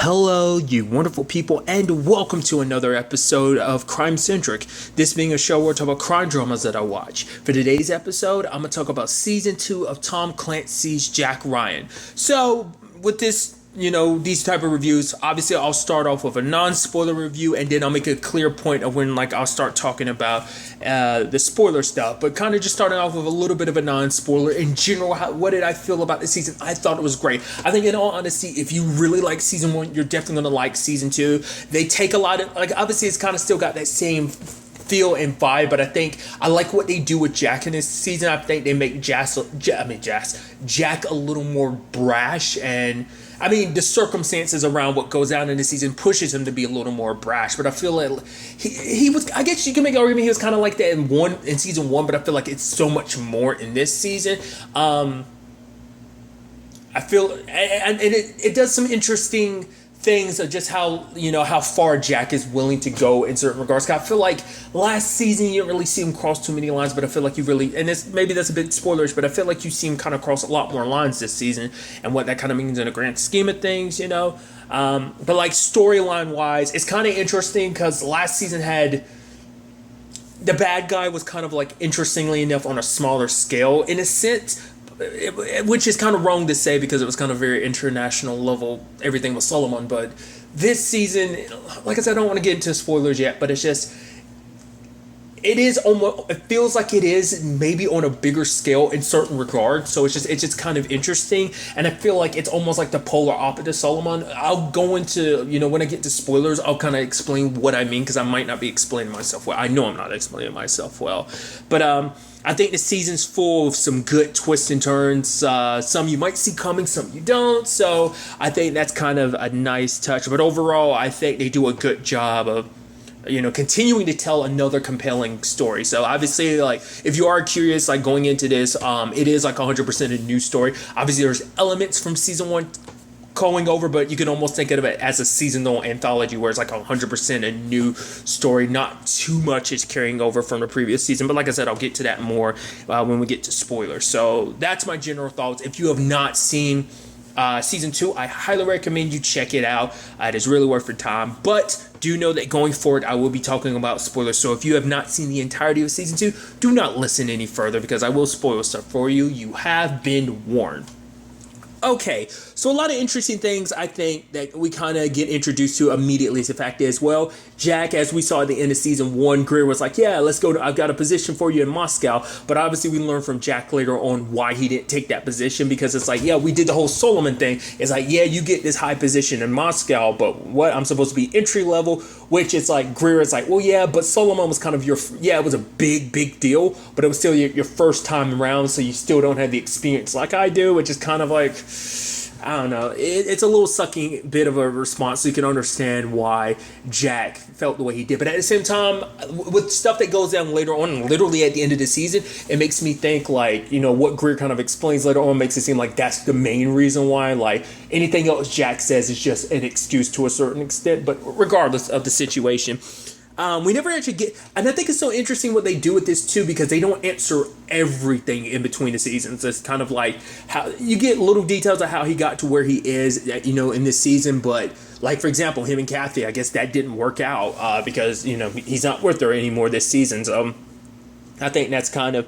Hello, you wonderful people, and welcome to another episode of Crime Centric. This being a show where I talk about crime dramas that I watch. For today's episode, I'm going to talk about Season 2 of Tom Clancy's Jack Ryan. So, with this, these type of reviews, obviously I'll start off with a non-spoiler review, and then I'll make a clear point of when, I'll start talking about the spoiler stuff. But kind of just starting off with a little bit of a non-spoiler. In general, what did I feel about the season? I thought it was great. I think in all honesty, if you really like Season 1, you're definitely going to like Season 2. They take a lot of, obviously it's kind of still got that same feel and vibe, but I think I like what they do with Jack in this season. I think they make Jack a little more brash, and the circumstances around what goes down in the season pushes him to be a little more brash. But I feel like he was. I guess you can make an argument he was kind of like that in season 1, but I feel like it's so much more in this season. I feel and it does some interesting things of just how far Jack is willing to go in certain regards. I feel like last season you didn't really see him cross too many lines, but I feel like you really, and maybe that's a bit spoilerish, but I feel like you see him kind of cross a lot more lines this season, and what that kind of means in a grand scheme of things, But storyline wise, it's kind of interesting because last season had the bad guy was kind of interestingly enough on a smaller scale in a sense. Which is kind of wrong to say because it was kind of very international level, everything with Solomon. But this season, like I said, I don't want to get into spoilers yet, but it feels like it is maybe on a bigger scale in certain regards. So it's just kind of interesting, and I feel like it's almost like the polar opposite of Solomon. I'll go into, when I get to spoilers, I'll kind of explain what I mean, because I might not be explaining myself well. I know I'm not explaining myself well, but I think the season's full of some good twists and turns. Some you might see coming, some you don't. So I think that's kind of a nice touch. But overall, I think they do a good job of, continuing to tell another compelling story. So obviously, if you are curious, going into this, it is 100% a new story. Obviously, there's elements from season 1 going over, but you can almost think of it as a seasonal anthology where it's 100% a new story. Not too much is carrying over from the previous season, but like I said, I'll get to that more when we get to spoilers. So that's my general thoughts. If you have not seen season 2, I highly recommend you check it out. It is really worth your time, but do know that going forward I will be talking about spoilers. So if you have not seen the entirety of season 2, do not listen any further, because I will spoil stuff for you. You have been warned. Okay, so a lot of interesting things I think that we kind of get introduced to immediately. The fact is, well, Jack, as we saw at the end of season 1, Greer was like, yeah, let's go. I've got a position for you in Moscow. But obviously we learned from Jack later on why he didn't take that position, because it's yeah, we did the whole Solomon thing. It's yeah, you get this high position in Moscow, but what, I'm supposed to be entry level, which it's Greer is well, yeah, but Solomon was kind of it was a big deal, but it was still your first time around, so you still don't have the experience like I do, which is kind of I don't know. It's a little sucking bit of a response, so you can understand why Jack felt the way he did. But at the same time, with stuff that goes down later on, literally at the end of the season, it makes me think what Greer kind of explains later on makes it seem like that's the main reason why. Anything else Jack says is just an excuse to a certain extent. But regardless of the situation, we never actually get, and I think it's so interesting what they do with this too, because they don't answer everything in between the seasons. It's kind of how you get little details of how he got to where he is, in this season. But for example, him and Kathy, I guess that didn't work out because he's not with her anymore this season. So I think that's kind of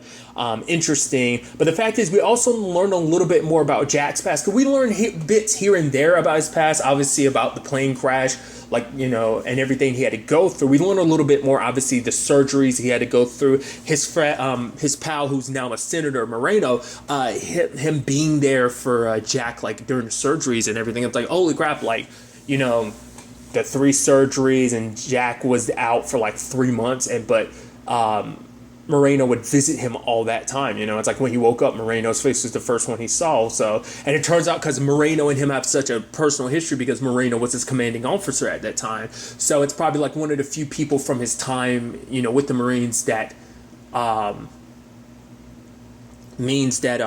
interesting. But the fact is, we also learn a little bit more about Jack's past, because we learn bits here and there about his past, obviously about the plane crash, and everything he had to go through. We learn a little bit more, obviously, the surgeries he had to go through. His pal, who's now a senator, Moreno, him being there for Jack, during the surgeries and everything. It's holy crap, the 3 surgeries, and Jack was out for 3 months, but Moreno would visit him all that time. It's when he woke up, Moreno's face was the first one he saw. So, and it turns out because Moreno and him have such a personal history, because Moreno was his commanding officer at that time. So it's probably one of the few people from his time, with the Marines that means that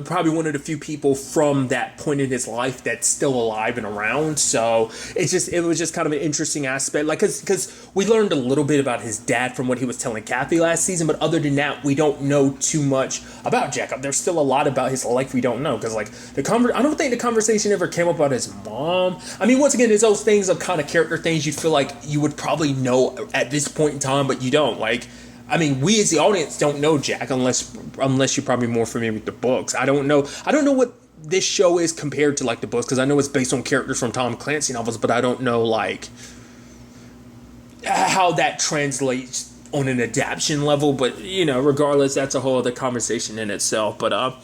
probably one of the few people from that point in his life that's still alive and around. So it was just kind of an interesting aspect, like because we learned a little bit about his dad from what he was telling Kathy last season, but other than that we don't know too much about Jack. There's still a lot about his life we don't know, because like I don't think the conversation ever came up about his mom. I mean, once again, it's those things of kind of character things you feel like you would probably know at this point in time, but you don't. Like, I mean, we as the audience don't know Jack unless you're probably more familiar with the books. I don't know what this show is compared to like the books, because I know it's based on characters from Tom Clancy novels, but I don't know like how that translates on an adaptation level. But regardless, that's a whole other conversation in itself. But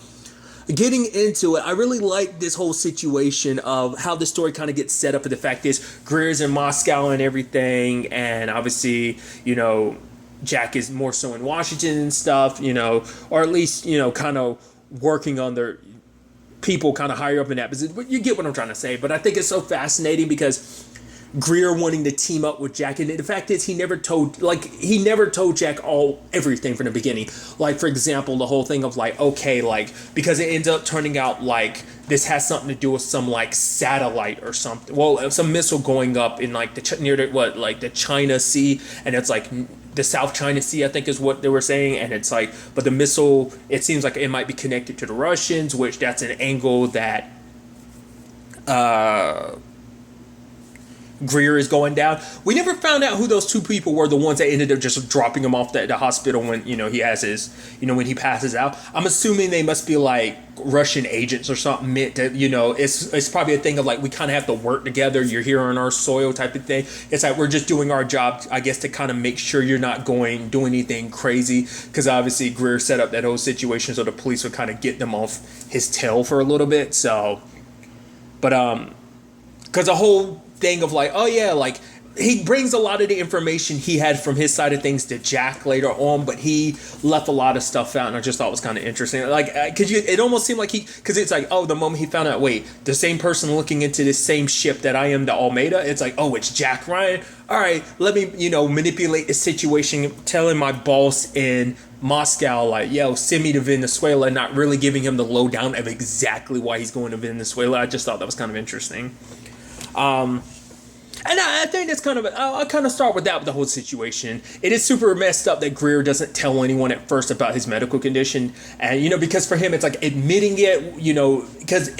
getting into it, I really like this whole situation of how the story kind of gets set up. And the fact is, Greer's in Moscow and everything, and obviously, Jack is more so in Washington and stuff, or at least, kind of working on their people kind of higher up in that position. But you get what I'm trying to say. But I think it's so fascinating because Greer wanting to team up with Jack, and the fact is he never told Jack everything from the beginning. Like, for example, the whole thing of like, okay, like, because it ends up turning out like this has something to do with some like satellite or something. Well, some missile going up in like the China Sea, and it's like the South China Sea, I think is what they were saying. And it's like, but the missile, it seems like it might be connected to the Russians, which that's an angle that Greer is going down. We never found out who those two people were, the ones that ended up just dropping him off the hospital when he has his when he passes out. I'm assuming they must be like Russian agents or something, meant to it's probably a thing of like, we kind of have to work together, you're here on our soil type of thing. It's like we're just doing our job, I guess, to kind of make sure you're not doing anything crazy, because obviously Greer set up that whole situation so the police would kind of get them off his tail for a little bit. So but because the whole thing of like, oh yeah, like he brings a lot of the information he had from his side of things to Jack later on, but he left a lot of stuff out, and I just thought it was kind of interesting. Like, it almost seemed like because it's like, oh, the moment he found out, wait, the same person looking into this same ship that I am, the Almeida, it's like, oh, it's Jack Ryan. All right, let me manipulate the situation, telling my boss in Moscow, like, yo, send me to Venezuela, not really giving him the lowdown of exactly why he's going to Venezuela. I just thought that was kind of interesting. And I think that's kind of, I'll kind of start with that, with the whole situation. It is super messed up that Greer doesn't tell anyone at first about his medical condition. And, because for him, it's like admitting it, because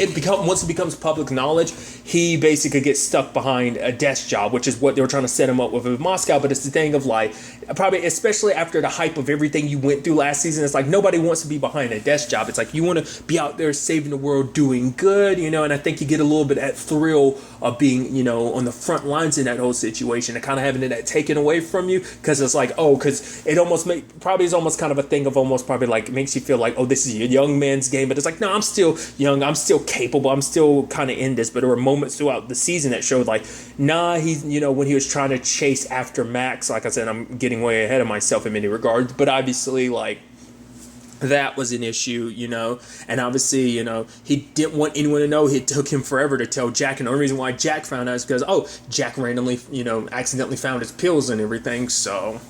once it becomes public knowledge, he basically gets stuck behind a desk job, which is what they were trying to set him up with in Moscow. But it's the thing of like, probably, especially after the hype of everything you went through last season, it's like nobody wants to be behind a desk job. It's like you want to be out there saving the world, doing good, and I think you get a little bit of that thrill of being, on the front lines in that whole situation, and kind of having that taken away from you, because it's like, because it almost is almost kind of a thing of almost probably like makes you feel like, oh, this is a young man's game. But it's like, no, I'm still young, I'm still capable, I'm still kind of in this. But there were moments throughout the season that showed like, nah, he's, when he was trying to chase after Max, like I said, I'm getting way ahead of myself in many regards, but obviously like that was an issue, and obviously, he didn't want anyone to know. It took him forever to tell Jack, and the only reason why Jack found out is because, Jack randomly, accidentally found his pills and everything, so.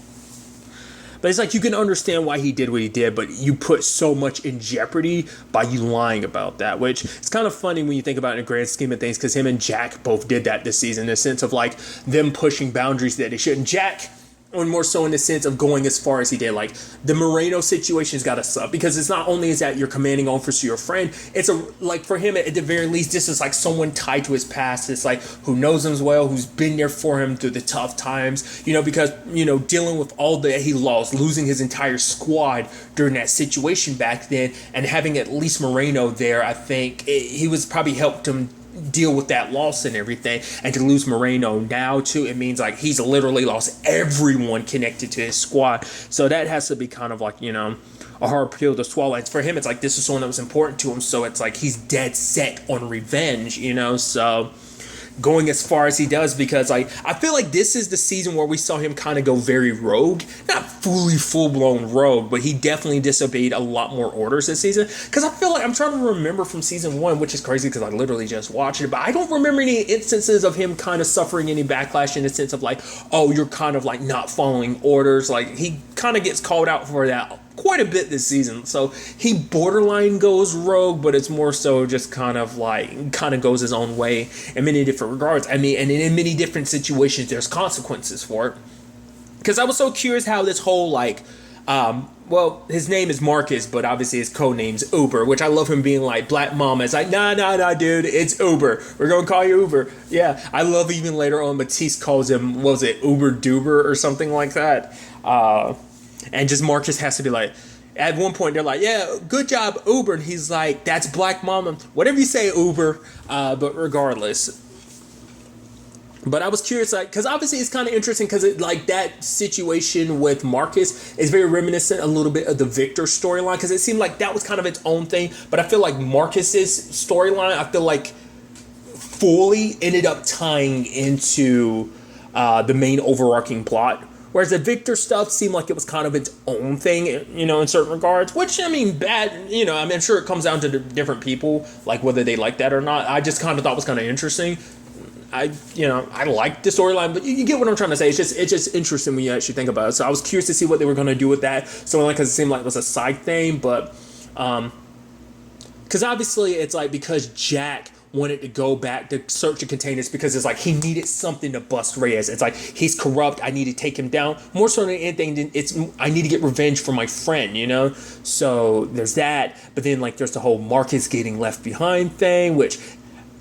But it's like, you can understand why he did what he did, but you put so much in jeopardy by you lying about that, which it's kind of funny when you think about it in the grand scheme of things, because him and Jack both did that this season, in the sense of like them pushing boundaries that they shouldn't. Jack, or more so in the sense of going as far as he did. Like, the Moreno situation's got to suck, because it's not only is that your commanding officer, your friend, it's like for him at the very least, this is like someone tied to his past. It's like who knows him as well, who's been there for him through the tough times, because dealing with all that he lost, losing his entire squad during that situation back then, and having at least Moreno there, I think he was probably helped him deal with that loss and everything. And to lose Moreno now too, it means like he's literally lost everyone connected to his squad. So that has to be kind of like, a hard pill to swallow. And for him, it's like this is someone that was important to him, so it's like he's dead set on revenge, so going as far as he does, because I feel like this is the season where we saw him kind of go very rogue, not fully full-blown rogue, but he definitely disobeyed a lot more orders this season. Because I feel like I'm trying to remember from season 1, which is crazy because I literally just watched it, but I don't remember any instances of him kind of suffering any backlash in the sense of like, oh, you're kind of like not following orders. Like, he kind of gets called out for that quite a bit this season. So he borderline goes rogue, but it's more so just kind of goes his own way in many different regards. I mean, and in many different situations, there's consequences for it. Because I was so curious how this whole well, his name is Marcus, but obviously his code name's Uber, which I love him being like, Black Mama. It's like, nah, dude, it's Uber. We're going to call you Uber. Yeah, I love even later on Matisse calls him, what was it, Uber Duber or something like that. And just Marcus has to be like, at one point they're like, yeah, good job, Uber. And he's like, that's Black Mama. Whatever you say, Uber. But regardless. But I was curious, because obviously it's kind of interesting because that situation with Marcus is very reminiscent a little bit of the Victor storyline, because it seemed like that was kind of its own thing. But I feel like Marcus's storyline, I feel like fully ended up tying into the main overarching plot. Whereas the Victor stuff seemed like it was kind of its own thing, in certain regards. Which, I mean, bad, I'm sure it comes down to the different people, like whether they like that or not. I just kind of thought was kind of interesting. I like the storyline, but you get what I'm trying to say. It's just interesting when you actually think about it. So I was curious to see what they were going to do with that. So because it seemed like it was a side thing, but because obviously it's like because Jack wanted to go back to search the containers because it's like he needed something to bust Reyes. It's like he's corrupt. I need to take him down. More so than anything, I need to get revenge for my friend. So there's that. But then there's the whole Marcus getting left behind thing, which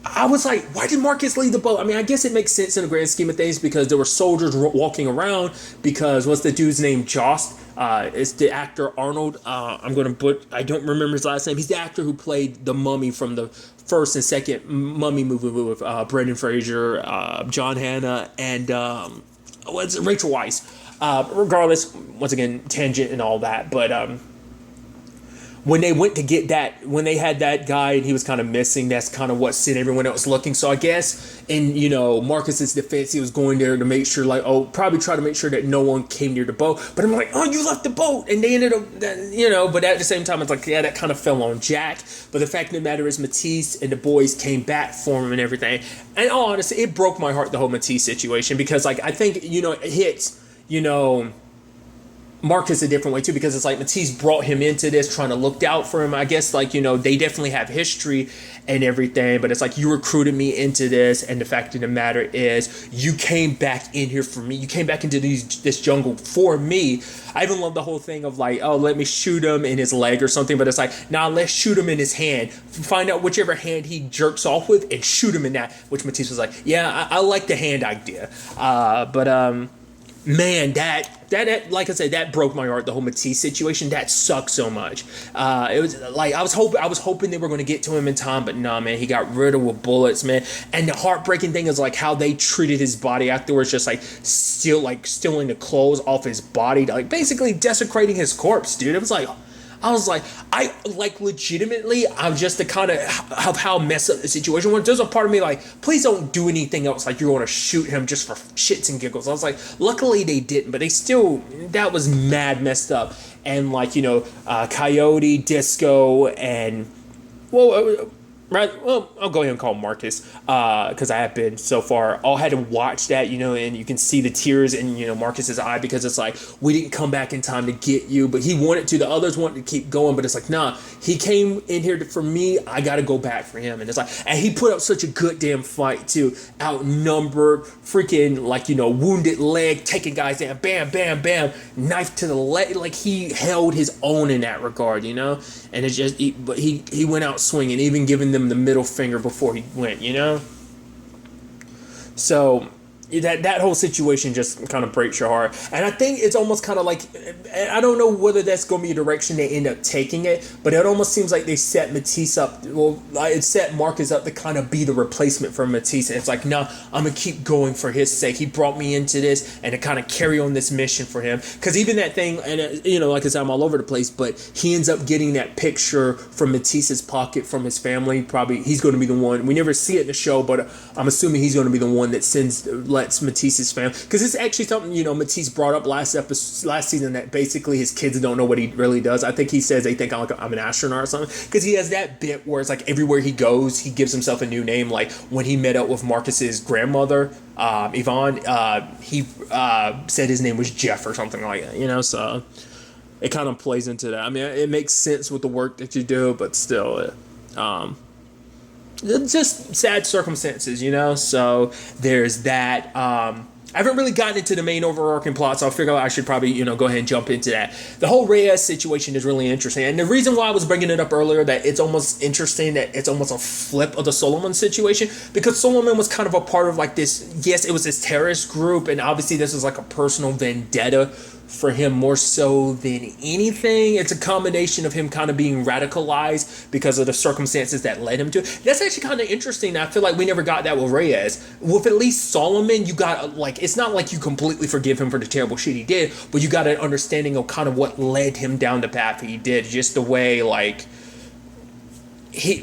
I was like, why did Marcus leave the boat? I mean, I guess it makes sense in the grand scheme of things because there were soldiers walking around because what's the dude's name? Jost. It's the actor Arnold. I don't remember his last name. He's the actor who played the Mummy from the first and second Mummy movie with Brendan Fraser, John Hannah, and Rachel Weisz. Regardless, once again, tangent and all that, but when they went to get that, when they had that guy and he was kind of missing, that's kind of what sent everyone else looking. So I guess in, Marcus's defense, he was going there to make sure, probably try to make sure that no one came near the boat. But I'm like, oh, you left the boat. And they ended up, but at the same time, it's like, yeah, that kind of fell on Jack. But the fact of the matter is Matisse and the boys came back for him and everything. And honestly, it broke my heart, the whole Matisse situation, because I think, it hits, Marcus a different way too, because it's like Matisse brought him into this trying to look out for him. I guess they definitely have history and everything, but it's like you recruited me into this, and the fact of the matter is you came back in here for me. You came back into this jungle for me. I even love the whole thing of let me shoot him in his leg or something, but it's like, nah, let's shoot him in his hand. Find out whichever hand he jerks off with and shoot him in that, which Matisse was like, yeah, I like the hand idea. Man, that like I said, that broke my heart. The whole Matisse situation, that sucked so much. It was like I was hoping they were going to get to him in time, but nah, man, he got rid of with bullets, man. And the heartbreaking thing is how they treated his body afterwards, just stealing the clothes off his body, basically desecrating his corpse, dude. It was like. I was like, legitimately, I'm just the kind of how messed up the situation was. There's a part of me please don't do anything else. You're going to shoot him just for shits and giggles. I was like, luckily they didn't, but that was mad messed up. And Coyote, Disco, and, right, well, I'll go ahead and call him Marcus, because I have been so far all had to watch that, and you can see the tears in Marcus's eye, because it's like we didn't come back in time to get you, but he wanted to. The others wanted to keep going, but it's like, nah, he came in here for me. I got to go back for him, and it's like, and he put up such a good damn fight too, outnumbered, freaking wounded leg, taking guys down, bam, bam, bam, knife to the leg. He held his own in that regard, and it's just, but he went out swinging, even giving them the middle finger before he went, So that whole situation just kind of breaks your heart. And I think it's almost kind of I don't know whether that's going to be a direction they end up taking it, but it almost seems like they set Matisse up, it set Marcus up to kind of be the replacement for Matisse. And it's like, nah, I'm going to keep going for his sake. He brought me into this, and to kind of carry on this mission for him. Because even that thing, and like I said, I'm all over the place, but he ends up getting that picture from Matisse's pocket from his family. Probably he's going to be the one. We never see it in the show, but I'm assuming he's going to be the one that lets Matisse's family, because it's actually something Matisse brought up last season, that basically his kids don't know what he really does. I think he says they think I'm an astronaut or something, because he has that bit where it's everywhere he goes he gives himself a new name. When he met up with Marcus's grandmother, Yvonne, he said his name was Jeff or something like that, so it kind of plays into that. I mean, it makes sense with the work that you do, but still, just sad circumstances, you know. So there's that. I haven't really gotten into the main overarching plot, so I figure I should probably, go ahead and jump into that. The whole Reyes situation is really interesting, and the reason why I was bringing it up earlier, that it's almost interesting that it's almost a flip of the Solomon situation, because Solomon was kind of a part of like this, yes, it was this terrorist group, and obviously this was like a personal vendetta for him more so than anything. It's a combination of him kind of being radicalized because of the circumstances that led him to it. That's actually kind of interesting. I feel like we never got that with Reyes. With at least Solomon, you got like, it's not like you completely forgive him for the terrible shit he did, but you got an understanding of kind of what led him down the path he did. Just the way like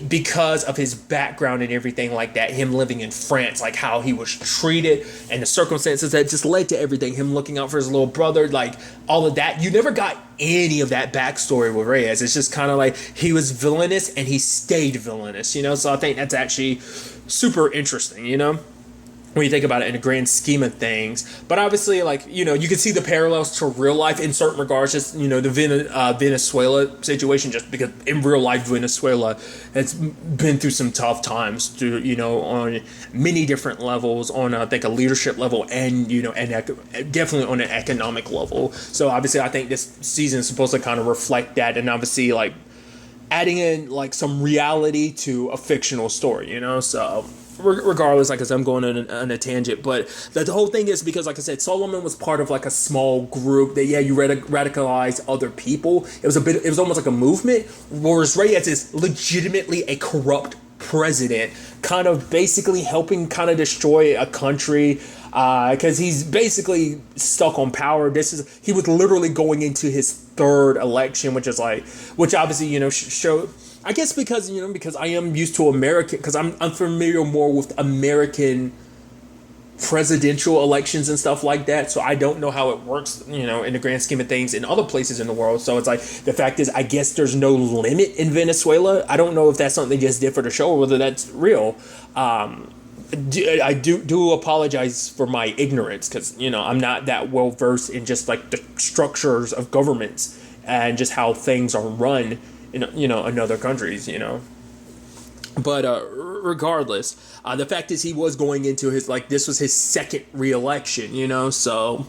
because of his background and everything like that, him living in France, like how he was treated and the circumstances that just led to everything, him looking out for his little brother, like all of that. You never got any of that backstory with Reyes. It's just kind of like he was villainous and he stayed villainous, so I think that's actually super interesting, when you think about it in the grand scheme of things. But obviously, like, you can see the parallels to real life in certain regards, just, the Venezuela situation, just because in real life, Venezuela has been through some tough times, on many different levels, on, I think, a leadership level and, and definitely on an economic level. So obviously, I think this season is supposed to kind of reflect that, and obviously, like, adding in, like, some reality to a fictional story, so regardless, like I said, I'm going on a tangent, but the whole thing is because, like I said, Solomon was part of like a small group that, you radicalize other people. It was almost like a movement, whereas Reyes is legitimately a corrupt president, kind of basically helping kind of destroy a country, because he's basically stuck on power. He was literally going into his third election, which obviously, show. I guess because I am used to American, because I'm familiar more with American presidential elections and stuff like that. So I don't know how it works, in the grand scheme of things in other places in the world. So it's like, the fact is, I guess there's no limit in Venezuela. I don't know if that's something they just did for the show or whether that's real. I do apologize for my ignorance, because, I'm not that well versed in just like the structures of governments and just how things are run in other countries, but regardless, the fact is he was going into his, like, this was his second re-election, so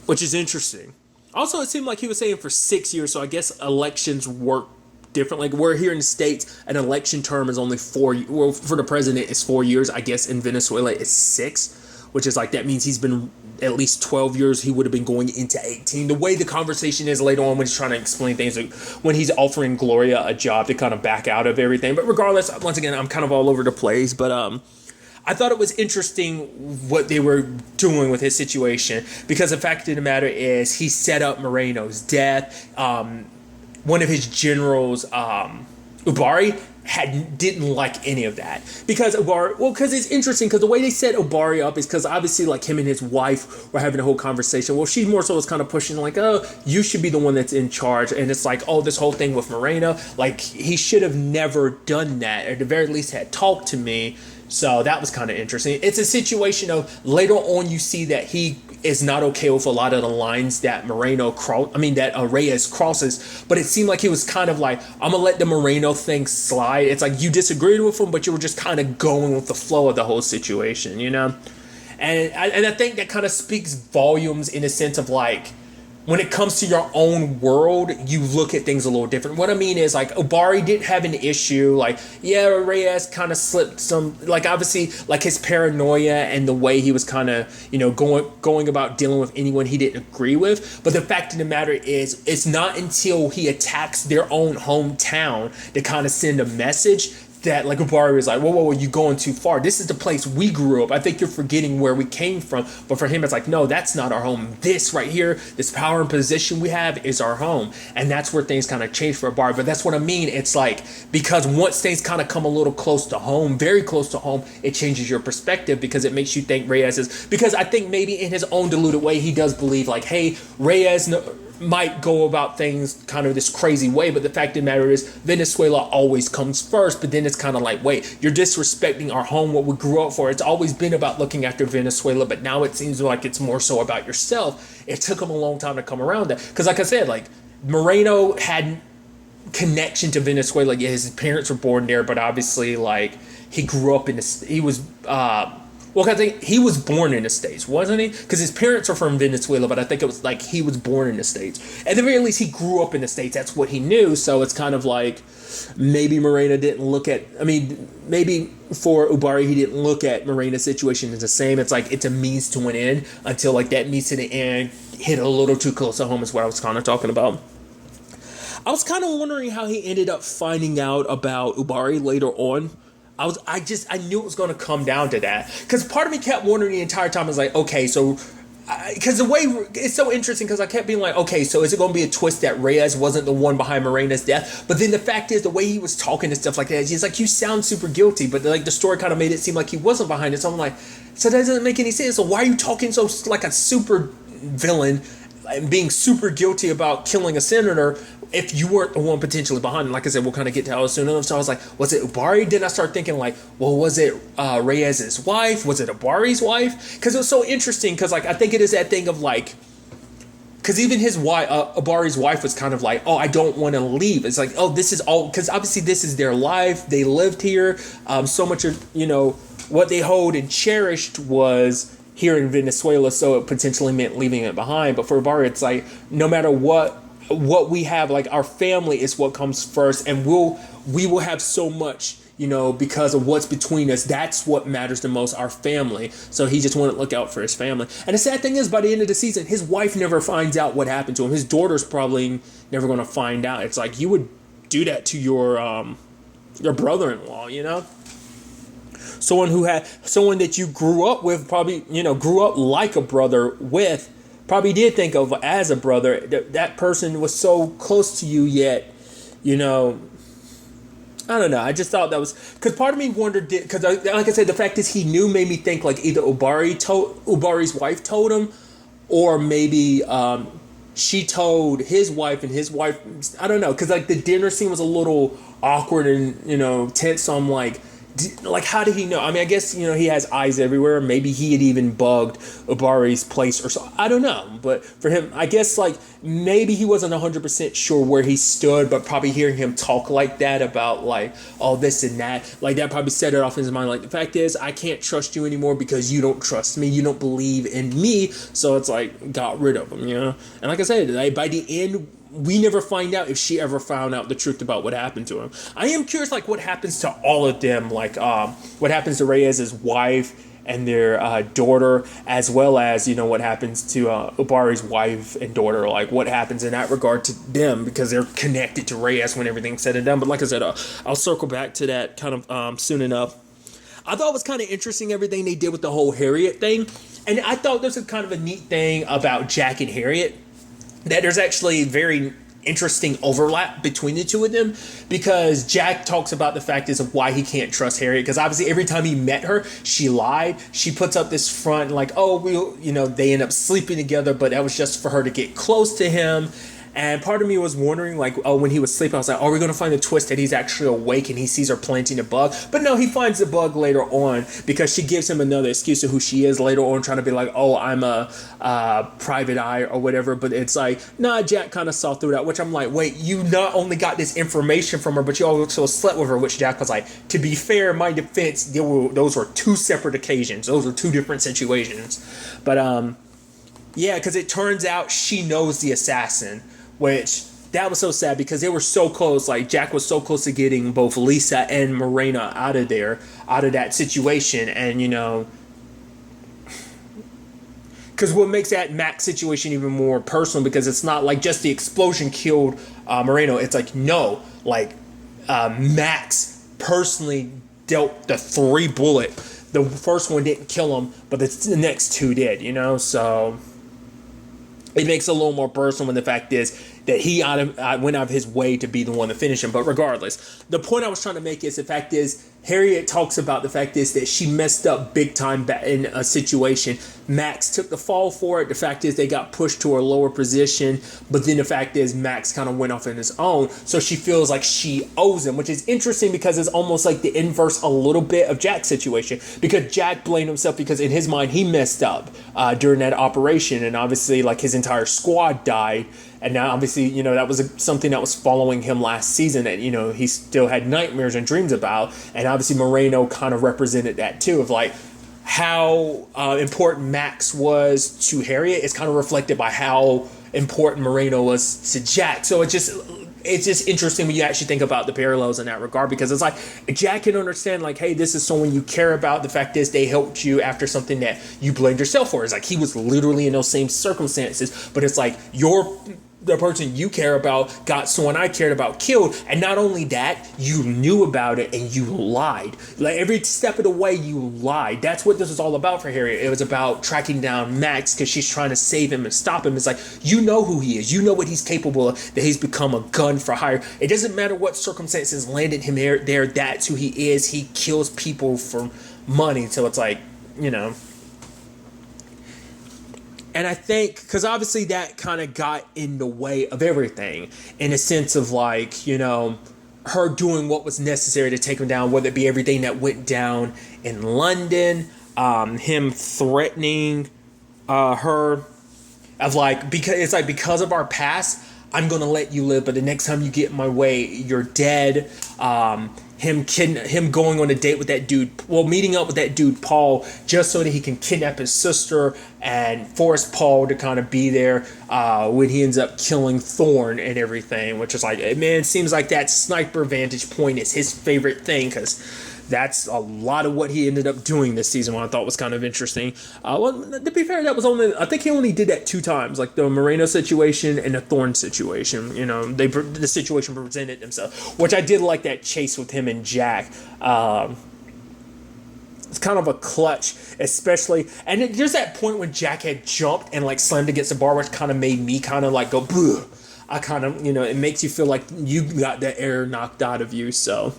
which is interesting. Also, it seemed like he was saying for 6 years, so I guess elections work different. Like, we're here in the States, an election term is only 4 years. Well, for the president, it's 4 years. I guess in Venezuela, it's 6, which is like, that means he's been at least 12 years. He would have been going into 18. The way the conversation is later on when he's trying to explain things, like when he's offering Gloria a job to kind of back out of everything. But regardless, once again, I'm kind of all over the place. But I thought it was interesting what they were doing with his situation, because the fact of the matter is he set up Moreno's death. One of his generals, Ubari, didn't like any of that, because it's interesting, because the way they set Obari up is because obviously, like, him and his wife were having a whole conversation. Well, she more so was kind of pushing, like, oh, you should be the one that's in charge, and it's like, oh, this whole thing with Moreno, like, he should have never done that, or at the very least had talked to me. So that was kind of interesting. It's a situation of later on you see that he is not okay with a lot of the lines that Reyes crosses, but it seemed like he was kind of like, I'm gonna let the Moreno thing slide. It's like you disagreed with him, but you were just kind of going with the flow of the whole situation, And I think that kind of speaks volumes in a sense of, like, when it comes to your own world, you look at things a little different. What I mean is, like, Obari didn't have an issue. Like, yeah, Reyes kind of slipped some, like, obviously, like, his paranoia and the way he was kind of, going about dealing with anyone he didn't agree with. But the fact of the matter is, it's not until he attacks their own hometown to kind of send a message that, like, Ubari was like, whoa, you're going too far. This is the place we grew up. I think you're forgetting where we came from. But for him, it's like, no, that's not our home. This right here, this power and position we have is our home. And that's where things kind of change for Ubari. But that's what I mean. It's like, because once things kind of come a little close to home, very close to home, it changes your perspective, because it makes you think Reyes is, because I think maybe in his own deluded way, he does believe, like, hey, might go about things kind of this crazy way, but the fact of the matter is Venezuela always comes first. But then it's kind of like, wait, you're disrespecting our home, what we grew up for. It's always been about looking after Venezuela, but now it seems like it's more so about yourself. It took him a long time to come around that, because like I said, like Moreno had connection to Venezuela. Yeah, his parents were born there, but obviously like he grew up in this, he was well, I think he was born in the States, wasn't he? Because his parents are from Venezuela, but I think it was like he was born in the States. At the very least, he grew up in the States. That's what he knew. So it's kind of like maybe Moreno didn't look at, I mean, maybe for Ubari, he didn't look at Moreno's situation as the same. It's like it's a means to an end until like that means to the end hit a little too close to home is what I was kind of talking about. I was kind of wondering how he ended up finding out about Ubari later on. I knew it was going to come down to that, because part of me kept wondering the entire time. I was like, okay, so because the way it's so interesting, because I kept being like, okay, so is it going to be a twist that Reyes wasn't the one behind Moreno's death? But then the fact is, the way he was talking and stuff like that, he's like, you sound super guilty, but like the story kind of made it seem like he wasn't behind it. So I'm like, so that doesn't make any sense. So why are you talking so like a super villain and being super guilty about killing a senator if you weren't the one potentially behind it? Like I said, we'll kind of get to how soon enough. So I was like, was it Ubari? Then I started thinking like, well, was it Reyes's wife? Was it Ubari's wife? Because it was so interesting, because like I think it is that thing of like, because even his wife, Ubari's wife, was kind of like, oh, I don't want to leave. It's like, oh, this is all, because obviously this is their life. They lived here. So much of, you know, what they hold and cherished was here in Venezuela, so it potentially meant leaving it behind. But for Ubari, it's like, no matter what we have, like our family is what comes first, and we will have so much, you know, because of what's between us. That's what matters the most, our family. So he just wanted to look out for his family. And the sad thing is, by the end of the season, his wife never finds out what happened to him. His daughter's probably never going to find out. It's like, you would do that to your brother-in-law, you know? Someone that you grew up with, probably, you know, grew up like a brother with, probably did think of as a brother. That person was so close to you, yet, you know, I don't know. I just thought that was, because part of me wondered, because like I said, the fact is he knew made me think like either Ubari's wife told him, or maybe she told his wife, and his wife, I don't know, because like the dinner scene was a little awkward and, you know, tense. So I'm like, how did he know? I mean, I guess, you know, he has eyes everywhere. Maybe he had even bugged Ubari's place or so. I don't know. But for him, I guess, like, maybe he wasn't 100% sure where he stood, but probably hearing him talk like that about, like, all this and that, like, that probably set it off in his mind. Like, the fact is, I can't trust you anymore because you don't trust me. You don't believe in me. So it's like, got rid of him, you know? And like I said, like, by the end, we never find out if she ever found out the truth about what happened to him. I am curious, like, what happens to all of them, like, what happens to Reyes's wife and their daughter, as well as, you know, what happens to Ubari's wife and daughter, like, what happens in that regard to them, because they're connected to Reyes when everything's said and done. But like I said, I'll circle back to that kind of soon enough. I thought it was kind of interesting everything they did with the whole Harriet thing, and I thought this was kind of a neat thing about Jack and Harriet, that there's actually very interesting overlap between the two of them, because Jack talks about the fact is of why he can't trust Harriet, because obviously every time he met her, she lied. She puts up this front like, oh, we'll, you know, they end up sleeping together, but that was just for her to get close to him. And part of me was wondering, like, oh, when he was sleeping, I was like, are we going to find a twist that he's actually awake and he sees her planting a bug? But no, he finds the bug later on, because she gives him another excuse to who she is later on, trying to be like, oh, I'm a private eye or whatever. But it's like, nah, Jack kind of saw through that, which I'm like, wait, you not only got this information from her, but you also slept with her, which Jack was like, to be fair, in my defense, those were two separate occasions. Those were two different situations. But, yeah, because it turns out she knows the assassin, which that was so sad, because they were so close. Like, Jack was so close to getting both Lisa and Moreno out of that situation. And, you know, because what makes that Max situation even more personal, because it's not like just the explosion killed Moreno. It's like, no, like Max personally dealt the 3 bullet. The first one didn't kill him, but the next 2 did, you know? So it makes it a little more personal when the fact is that he went out of his way to be the one to finish him. But regardless, the point I was trying to make is the fact is Harriet talks about the fact is that she messed up big time in a situation. Max took the fall for it. The fact is they got pushed to a lower position, but then the fact is Max kind of went off on his own. So she feels like she owes him, which is interesting because it's almost like the inverse a little bit of Jack's situation, because Jack blamed himself because in his mind he messed up during that operation, and obviously like his entire squad died. And now, obviously, that was something that was following him last season that, he still had nightmares and dreams about. And obviously, Moreno kind of represented that, too, of like how important Max was to Harriet is kind of reflected by how important Moreno was to Jack. So it's just interesting when you actually think about the parallels in that regard, because it's like Jack can understand like, hey, this is someone you care about. The fact is they helped you after something that you blamed yourself for. It's like he was literally in those same circumstances, but it's like the person you care about got someone I cared about killed, and not only that, you knew about it and you lied. Like every step of the way, you lied. That's what this is all about for Harriet. It was about tracking down Max because she's trying to save him and stop him. It's like, you know who he is, you know what he's capable of, that he's become a gun for hire. It doesn't matter what circumstances landed him there. That's who he is. He kills people for money. So it's like, And I think, because obviously that kind of got in the way of everything, in a sense of like, her doing what was necessary to take him down, whether it be everything that went down in London, him threatening her, of like, because of our past, I'm going to let you live, but the next time you get in my way, you're dead. Him going on a date with that dude, meeting up with that dude Paul, just so that he can kidnap his sister and force Paul to kind of be there when he ends up killing Thorne and everything, which is like, man, it seems like that sniper vantage point is his favorite thing, because that's a lot of what he ended up doing this season, what I thought was kind of interesting. To be fair, that was I think he only did that 2 times, like the Moreno situation and the Thorne situation. The situation presented themselves, which I did like that chase with him and Jack. It's kind of a clutch, especially, and there's that point when Jack had jumped and like slammed against the bar, which kind of made me kind of like go, boo. I kind of, it makes you feel like you got the air knocked out of you, so.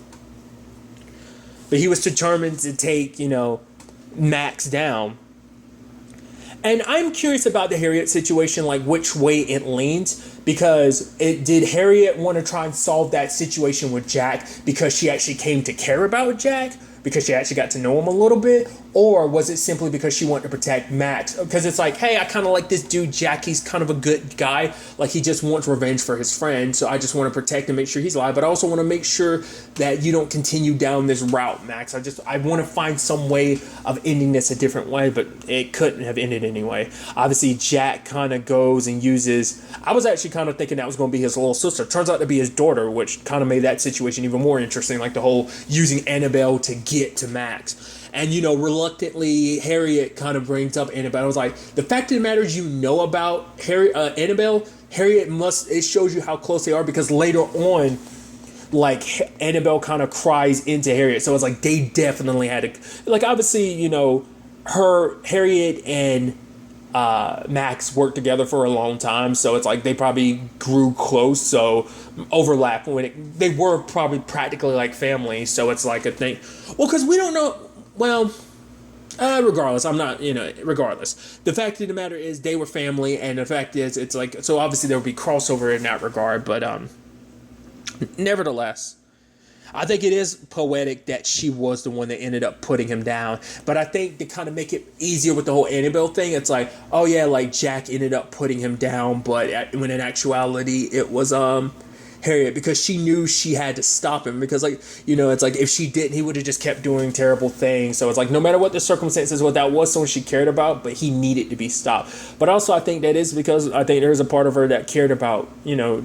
But he was determined to take, Max down. And I'm curious about the Harriet situation, like which way it leans, because did Harriet want to try and solve that situation with Jack because she actually came to care about Jack, because she actually got to know him a little bit, or was it simply because she wanted to protect Max? Because it's like, hey, I kind of like this dude Jack, he's kind of a good guy, like he just wants revenge for his friend, so I just want to protect and make sure he's alive, but I also want to make sure that you don't continue down this route, Max. I want to find some way of ending this a different way, but it couldn't have ended anyway. Obviously, Jack kind of goes and uses, I was actually kind of thinking that was going to be his little sister. Turns out to be his daughter, which kind of made that situation even more interesting, like the whole using Annabelle to get to Max. And, reluctantly, Harriet kind of brings up Annabelle. I was like, the fact of the matter is, about Annabelle, Harriet it shows you how close they are, because later on, like, Annabelle kind of cries into Harriet. So it's like, they definitely had obviously, Harriet and Max worked together for a long time. So it's like, they probably grew close. So overlap they were probably practically like family. So it's like a thing. Well, because we don't know. Well, regardless, regardless. The fact of the matter is they were family, and the fact is it's like, so obviously there would be crossover in that regard, but nevertheless, I think it is poetic that she was the one that ended up putting him down, but I think to kind of make it easier with the whole Annabelle thing, it's like, oh yeah, like Jack ended up putting him down, but when in actuality it was Harriet, because she knew she had to stop him, because it's like if she didn't, he would have just kept doing terrible things. So it's like, no matter what the circumstances, what that was someone she cared about, but he needed to be stopped. But also I think that is because I think there's a part of her that cared about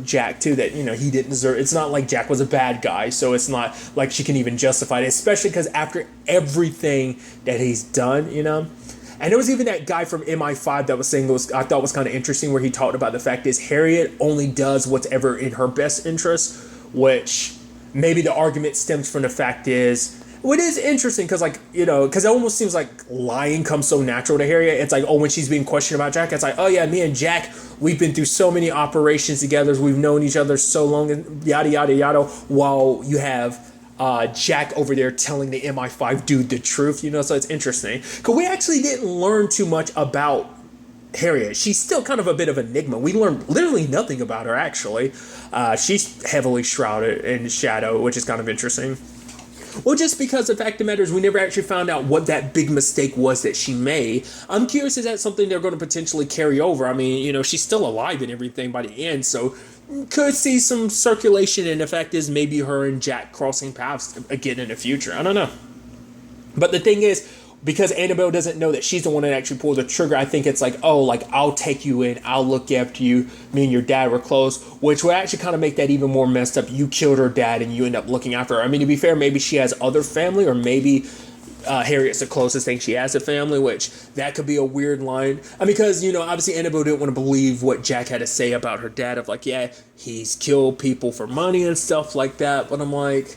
Jack too, that he didn't deserve. It's not like Jack was a bad guy, so it's not like she can even justify it, especially because after everything that he's done. And there was even that guy from MI5 that was saying I thought was kind of interesting, where he talked about the fact is Harriet only does what's ever in her best interest, which maybe the argument stems from the fact is, what is interesting, because because it almost seems like lying comes so natural to Harriet. It's like, oh, when she's being questioned about Jack, it's like, oh yeah, me and Jack, we've been through so many operations together, we've known each other so long, and yada yada yada. While you have Jack over there telling the MI5 dude the truth, so it's interesting. Because we actually didn't learn too much about Harriet. She's still kind of a bit of an enigma. We learned literally nothing about her, actually. She's heavily shrouded in shadow, which is kind of interesting. Well, just because the fact of the matter is we never actually found out what that big mistake was that she made. I'm curious, is that something they're going to potentially carry over? I mean, she's still alive and everything by the end, so could see some circulation, and the fact is maybe her and Jack crossing paths again in the future. I don't know. But the thing is, because Annabelle doesn't know that she's the one that actually pulled the trigger, I think it's like, oh, like, I'll take you in, I'll look after you, me and your dad were close, which would actually kind of make that even more messed up. You killed her dad and you end up looking after her. I mean, to be fair, maybe she has other family, or maybe Harriet's the closest thing she has to family, which that could be a weird line. I mean, because, obviously Annabelle didn't want to believe what Jack had to say about her dad, of like, yeah, he's killed people for money and stuff like that, but I'm like,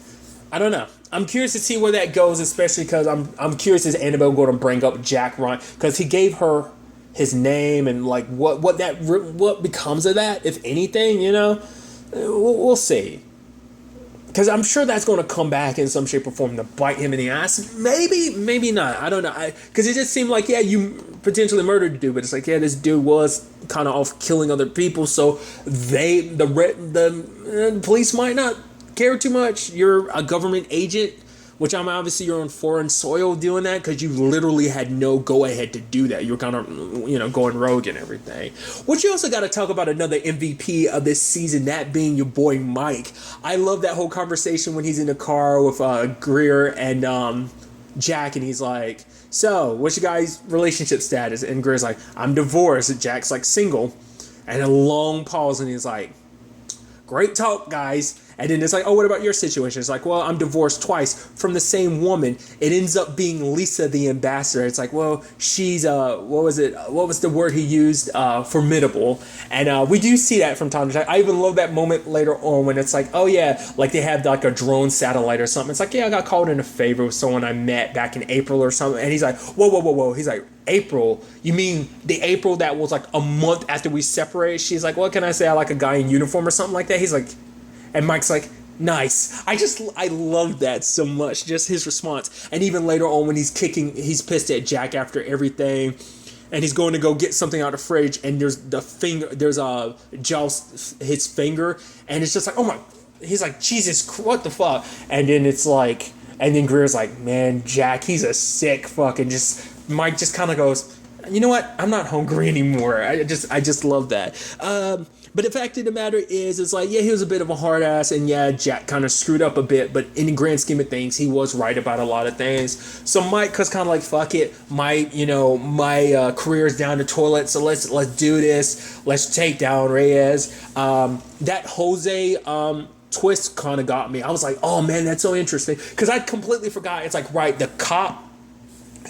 I don't know. I'm curious to see where that goes, especially because I'm curious, is Annabelle going to bring up Jack Ryan? Because he gave her his name, and like what becomes of that, if anything, we'll see. Because I'm sure that's going to come back in some shape or form to bite him in the ass. Maybe not. I don't know. Because it just seemed like, yeah, you potentially murdered a dude, but it's like, yeah, this dude was kind of off killing other people, so the police might not care too much. You're a government agent, which obviously you're on foreign soil doing that, because you literally had no go ahead to do that. You're kind of going rogue and everything. Which you also got to talk about another MVP of this season, that being your boy Mike. I love that whole conversation when he's in the car with Greer and Jack, and he's like, so what's your guys' relationship status? And Greer's like, I'm divorced. And Jack's like, single. And a long pause, and he's like, great talk, guys. And then it's like, oh, what about your situation? It's like, well, I'm divorced twice from the same woman. It ends up being Lisa, the ambassador. It's like, well, she's, what was the word he used? Formidable. And we do see that from time to time. I even love that moment later on when it's like, oh, yeah, like they have like a drone satellite or something. It's like, yeah, I got called in a favor with someone I met back in April or something. And he's like, whoa. He's like, April? You mean the April that was like a month after we separated? She's like, what can I say? I like a guy in uniform or something like that. He's like, and Mike's like, nice. I love that so much, just his response. And even later on when he's pissed at Jack after everything, and he's going to go get something out of the fridge, and there's his finger, and it's just like, oh my, he's like, Jesus, what the fuck? And then it's like, and then Greer's like, man, Jack, he's a sick fucking, Mike just kind of goes, you know what? I'm not hungry anymore. I just love that. But the fact of the matter is, it's like, yeah, he was a bit of a hard ass, and yeah, Jack kind of screwed up a bit, but in the grand scheme of things, he was right about a lot of things. So Mike was kind of like, fuck it, my career is down the toilet, so let's do this. Let's take down Reyes. That Jose twist kind of got me. I was like, oh man, that's so interesting, because I completely forgot. It's like, right, the cop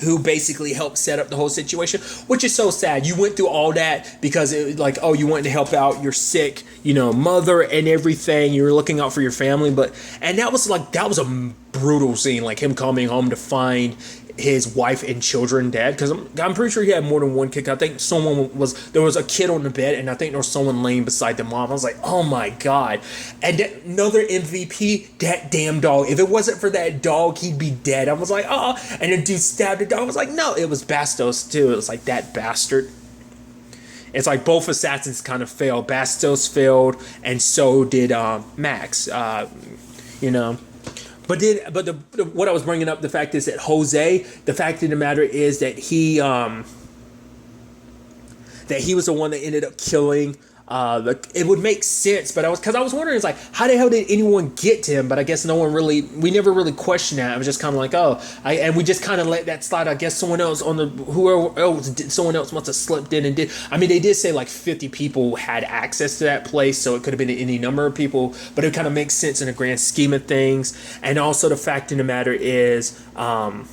who basically helped set up the whole situation, which is so sad. You went through all that because it was like, oh, you wanted to help out your sick, mother and everything. You were looking out for your family, and that was a brutal scene, like him coming home to find his wife and children dead, because I'm pretty sure he had more than one kid. I think there was a kid on the bed, and I think there was someone laying beside the mom. I was like, oh my god. And another MVP, that damn dog. If it wasn't for that dog, he'd be dead. I was like, oh. And the dude stabbed the dog. I was like, no, it was Bastos too. It was like, that bastard. It's like both assassins kind of failed. Bastos failed, and so did Max. But what I was bringing up, the fact is that Jose, the fact of the matter is that he was the one that ended up killing. It would make sense, but I was wondering, it's like, how the hell did anyone get to him? But I guess we never really questioned that. I was just kind of like, and we just kind of let that slide. I guess someone else someone else must have slipped in and did. I mean, they did say like 50 people had access to that place, so it could have been any number of people, but it kind of makes sense in the grand scheme of things. And also the fact of the matter is, like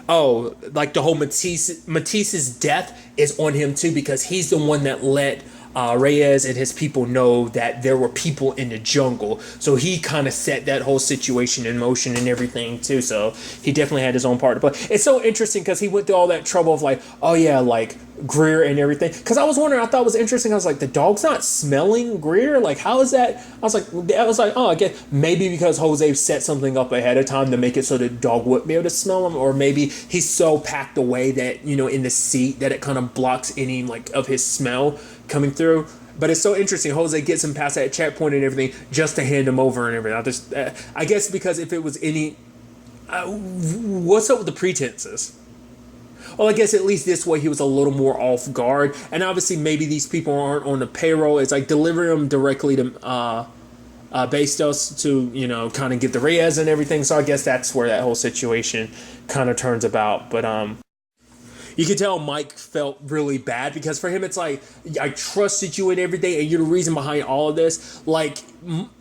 the whole Matisse's death is on him too, because he's the one that let Reyes and his people know that there were people in the jungle. So he kind of set that whole situation in motion and everything too. So he definitely had his own part to play. It's so interesting because he went through all that trouble of like, oh yeah, like Greer and everything. Because I was wondering, I thought it was interesting. I was like, the dog's not smelling Greer? Like, how is that? I was like, oh, I guess maybe because Jose set something up ahead of time to make it so the dog wouldn't be able to smell him, or maybe he's so packed away that, in the seat that it kind of blocks any like of his smell coming through. But it's so interesting. Jose gets him past that checkpoint and everything just to hand him over and everything. I guess because if it was any, what's up with the pretenses? Well, I guess at least this way he was a little more off guard. And obviously maybe these people aren't on the payroll. It's like delivering them directly to Bastos to, kind of get the Reyes and everything. So I guess that's where that whole situation kind of turns about. But you can tell Mike felt really bad because for him it's like, I trusted you in everything and you're the reason behind all of this. Like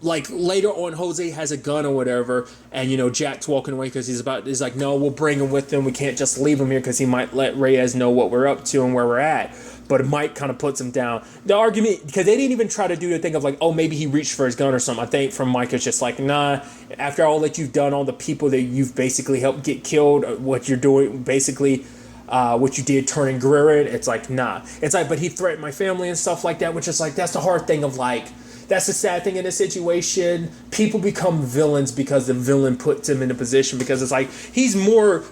later on, Jose has a gun or whatever, and Jack's walking away because he's like, no, we'll bring him with him. We can't just leave him here because he might let Reyes know what we're up to and where we're at. But Mike kind of puts him down. The argument, because they didn't even try to do the thing of like, oh, maybe he reached for his gun or something. I think from Mike, it's just like, nah, after all that you've done, all the people that you've basically helped get killed, what you're doing, basically, what you did turning Guerrero in, it's like, nah. It's like, but he threatened my family and stuff like that, which is like, that's the hard thing of like, that's the sad thing in this situation. People become villains because the villain puts him in a position, because it's like he's more,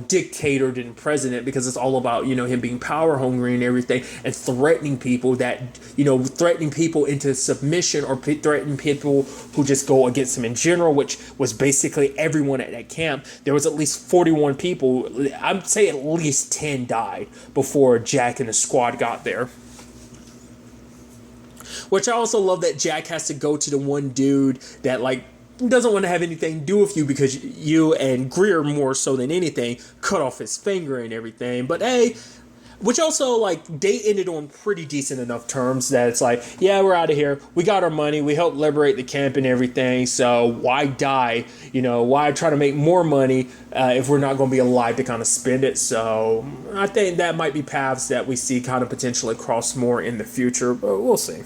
dictator than president, because it's all about, him being power hungry and everything, and threatening people threatening people into submission, or threatening people who just go against him in general, which was basically everyone at that camp. There was at least 41 people. I'd say at least 10 died before Jack and the squad got there. Which I also love that Jack has to go to the one dude that like doesn't want to have anything to do with you because you and Greer, more so than anything, cut off his finger and everything. But hey, which also, like, they ended on pretty decent enough terms that it's like, yeah, we're out of here. We got our money. We helped liberate the camp and everything. So why die? Why try to make more money if we're not going to be alive to kind of spend it? So I think that might be paths that we see kind of potentially cross more in the future, but we'll see.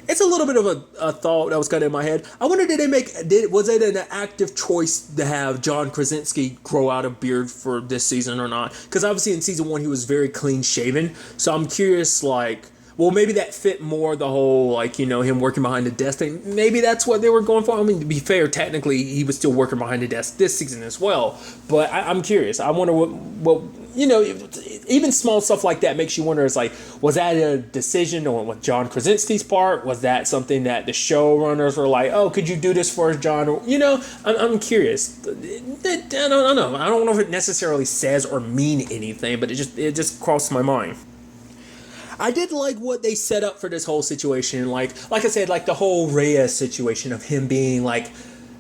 It's a little bit of a thought that was kind of in my head. I wonder, was it an active choice to have John Krasinski grow out a beard for this season or not? Because obviously in season 1 he was very clean shaven. So I'm curious, like, well, maybe that fit more the whole, like, him working behind the desk thing. Maybe that's what they were going for. I mean, to be fair, technically he was still working behind the desk this season as well. But I'm curious. I wonder what even small stuff like that makes you wonder. It's like, was that a decision on John Krasinski's part? Was that something that the showrunners were like, oh, could you do this for us, John? I'm curious. I don't know. I don't know if it necessarily says or mean anything, but it just crossed my mind. I did like what they set up for this whole situation. Like I said, like the whole Reyes situation of him being like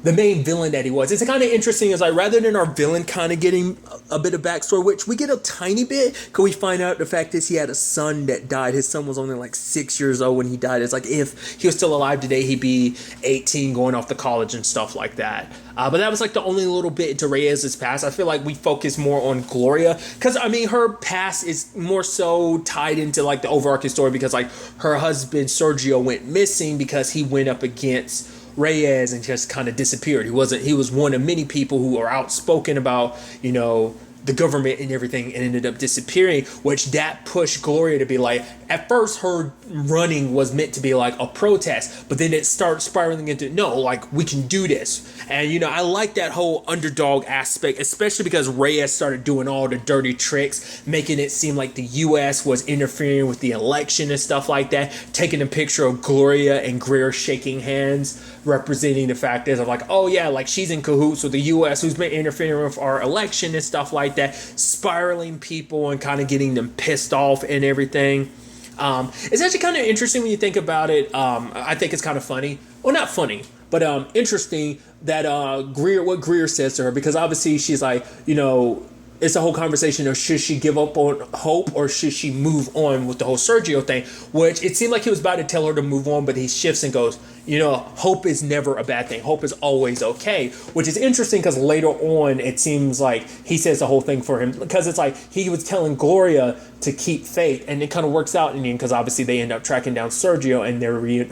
the main villain that he was. It's kind of interesting. Is like, rather than our villain kind of getting a bit of backstory, which we get a tiny bit, could we find out the fact is he had a son that died. His son was only like 6 years old when he died. It's like, if he was still alive today, he'd be 18 going off to college and stuff like that. But that was like the only little bit into Reyes' past. I feel like we focus more on Gloria, because I mean her past is more so tied into like the overarching story, because like her husband Sergio went missing because he went up against Reyes and just kind of disappeared. He was one of many people who are outspoken about, the government and everything, and ended up disappearing, which that pushed Gloria to be like, at first her running was meant to be like a protest, but then it starts spiraling into, no, like, we can do this. And I like that whole underdog aspect, especially because Reyes started doing all the dirty tricks, making it seem like the US was interfering with the election and stuff like that, taking a picture of Gloria and Greer shaking hands, representing the fact is of like, oh yeah, like she's in cahoots with the US who's been interfering with our election and stuff like that, spiraling people and kind of getting them pissed off and everything. It's actually kind of interesting when you think about it. I think it's kind of funny. Well, not funny, but interesting that what Greer says to her, because obviously she's like, it's a whole conversation of should she give up on hope or should she move on with the whole Sergio thing, which it seemed like he was about to tell her to move on, but he shifts and goes, hope is never a bad thing. Hope is always okay, which is interesting because later on it seems like he says the whole thing for him, because it's like he was telling Gloria to keep faith, and it kind of works out in the end because obviously they end up tracking down Sergio and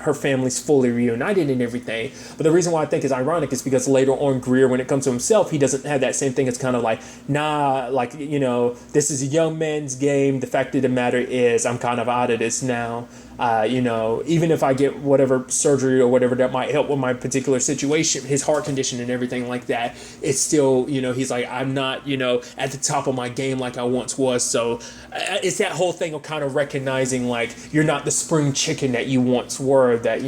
her family's fully reunited and everything. But the reason why I think is ironic is because later on Greer, when it comes to himself, he doesn't have that same thing. It's kind of like, nah, like, this is a young man's game. The fact of the matter is I'm kind of out of this now. Even if I get whatever surgery or whatever that might help with my particular situation, his heart condition and everything like that, it's still, he's like, I'm not, at the top of my game like I once was. So it's that whole thing of kind of recognizing like you're not the spring chicken that you once were, that,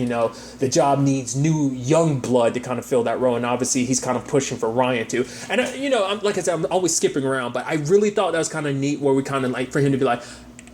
the job needs new young blood to kind of fill that role. And obviously he's kind of pushing for Ryan too. And, like I said, I'm always skipping around, but I really thought that was kind of neat where we kind of like for him to be like,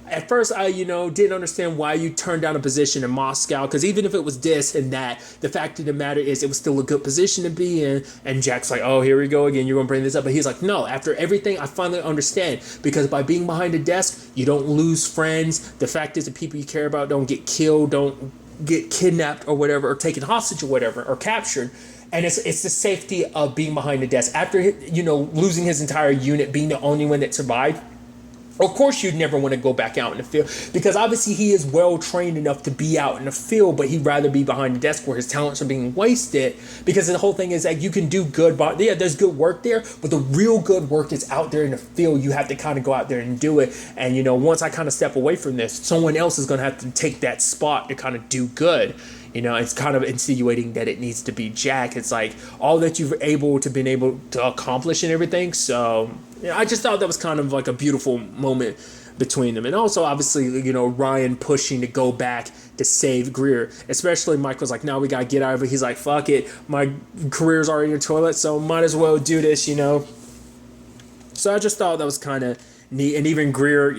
at first, I, didn't understand why you turned down a position in Moscow, because even if it was this and that, the fact of the matter is it was still a good position to be in. And Jack's like, oh, here we go again. You're going to bring this up. But he's like, no, after everything, I finally understand. Because by being behind a desk, you don't lose friends. The fact is the people you care about don't get killed, don't get kidnapped or whatever, or taken hostage or whatever, or captured. And it's the safety of being behind the desk. After, losing his entire unit, being the only one that survived, of course, you'd never want to go back out in the field, because obviously he is well trained enough to be out in the field, but he'd rather be behind the desk where his talents are being wasted. Because the whole thing is that you can do good, but yeah, there's good work there, but the real good work is out there in the field. You have to kind of go out there and do it. And once I kind of step away from this, someone else is going to have to take that spot to kind of do good. It's kind of insinuating that it needs to be Jack. It's like all that you've been able to accomplish and everything. So I just thought that was kind of like a beautiful moment between them. And also, obviously, Ryan pushing to go back to save Greer. Especially Mike was like, no, we got to get out of it. He's like, fuck it. My career's already in the toilet, so might as well do this, So I just thought that was kind of neat. And even Greer,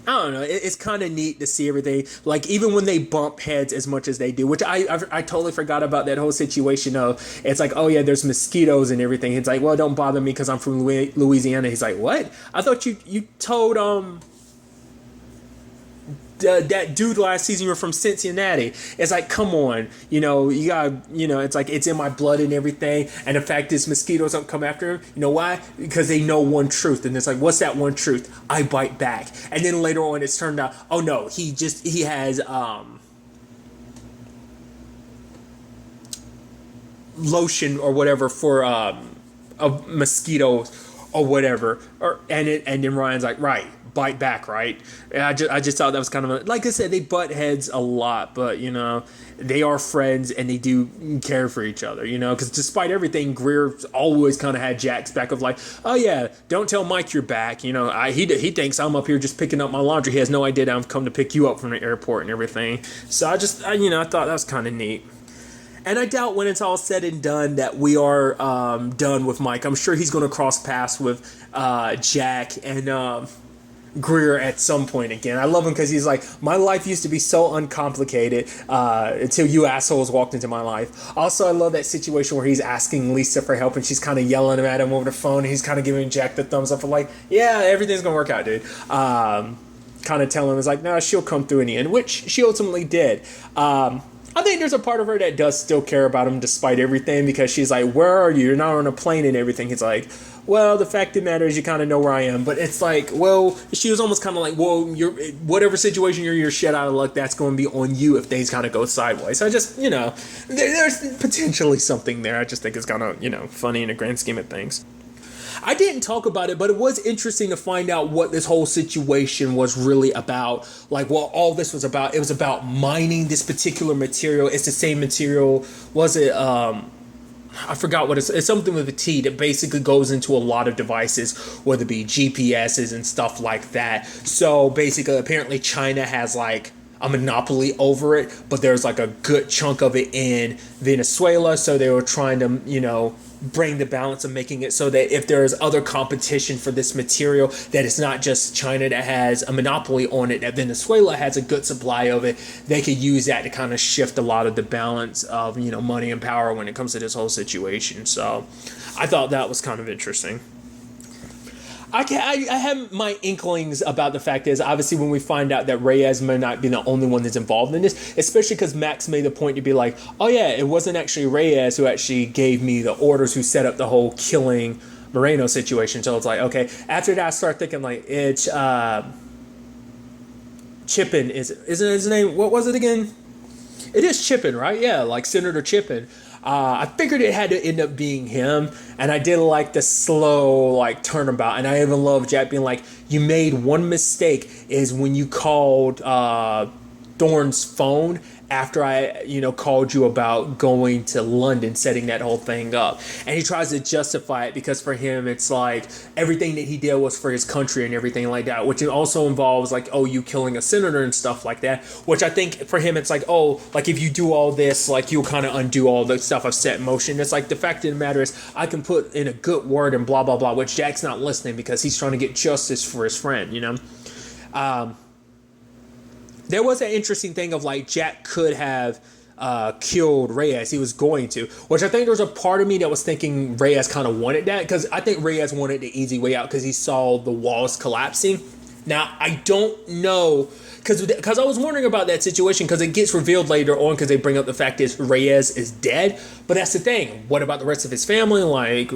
I don't know. It's kind of neat to see everything. Like, even when they bump heads as much as they do, which I totally forgot about that whole situation of, it's like, oh yeah, there's mosquitoes and everything. It's like, well, don't bother me because I'm from Louisiana. He's like, what? I thought you told that dude last season you were from Cincinnati. It's like, come on, you got, it's like, it's in my blood and everything. And the fact is mosquitoes don't come after him. You know why? Because they know one truth. And it's like, what's that one truth? I bite back. And then later on it's turned out, oh no, he has lotion or whatever for a mosquito or whatever. And then Ryan's like, right, bite back, right? And I just thought that was kind of like I said, they butt heads a lot, but they are friends and they do care for each other, because despite everything, Greer always kind of had Jack's back of like, oh yeah, don't tell Mike you're back. He thinks I'm up here just picking up my laundry. He has no idea that I've come to pick you up from the airport and everything. So I thought that was kind of neat. And I doubt when it's all said and done that we are done with Mike. I'm sure he's going to cross paths with Jack and Greer at some point again. I love him because he's like, my life used to be so uncomplicated until you assholes walked into my life. Also, I love that situation where he's asking Lisa for help and she's kind of yelling at him over the phone and he's kind of giving Jack the thumbs up for like, yeah, everything's going to work out, dude. Kind of telling him, it's like, no, she'll come through in the end, which she ultimately did. I think there's a part of her that does still care about him despite everything, because she's like, where are you? You're not on a plane and everything. He's like, well, the fact of the matter is you kind of know where I am. But it's like, well, she was almost kind of like, well, whatever situation you're shit out of luck, that's going to be on you if things kind of go sideways. So I just, there's potentially something there. I just think it's kind of, funny in the grand scheme of things. I didn't talk about it, but it was interesting to find out what this whole situation was really about. Like, what all this was about. It was about mining this particular material. It's the same material. Was it, I forgot what it's something with a T that basically goes into a lot of devices, whether it be GPSs and stuff like that. So basically, apparently China has like a monopoly over it, but there's like a good chunk of it in Venezuela. So they were trying to, bring the balance of making it so that if there is other competition for this material, that it's not just China that has a monopoly on it, that Venezuela has a good supply of it. They could use that to kind of shift a lot of the balance of, money and power when it comes to this whole situation. So I thought that was kind of interesting. I have my inklings about the fact is obviously when we find out that Reyes may not be the only one that's involved in this, especially because Max made the point to be like, oh yeah, it wasn't actually Reyes who actually gave me the orders, who set up the whole killing Moreno situation. So it's like, okay, after that I start thinking like it's Chippen, isn't his name? What was it again? It is Chippen, right? Yeah, like Senator Chippen. I figured it had to end up being him, and I did like the slow like turnabout, and I even love Jack being like, "You made one mistake, is when you called Thorne's phone after I, called you about going to London, setting that whole thing up." And he tries to justify it because for him, it's like everything that he did was for his country and everything like that, which also involves like, oh, you killing a senator and stuff like that, which I think for him, it's like, oh, like if you do all this, like you'll kind of undo all the stuff I've set in motion. It's like the fact of the matter is I can put in a good word and blah, blah, blah, which Jack's not listening because he's trying to get justice for his friend, There was an interesting thing of like Jack could have killed Reyes. He was going to, which I think there was a part of me that was thinking Reyes kind of wanted that, because I think Reyes wanted the easy way out because he saw the walls collapsing. Now, I don't know, because I was wondering about that situation, because it gets revealed later on because they bring up the fact is Reyes is dead. But that's the thing. What about the rest of his family? Like,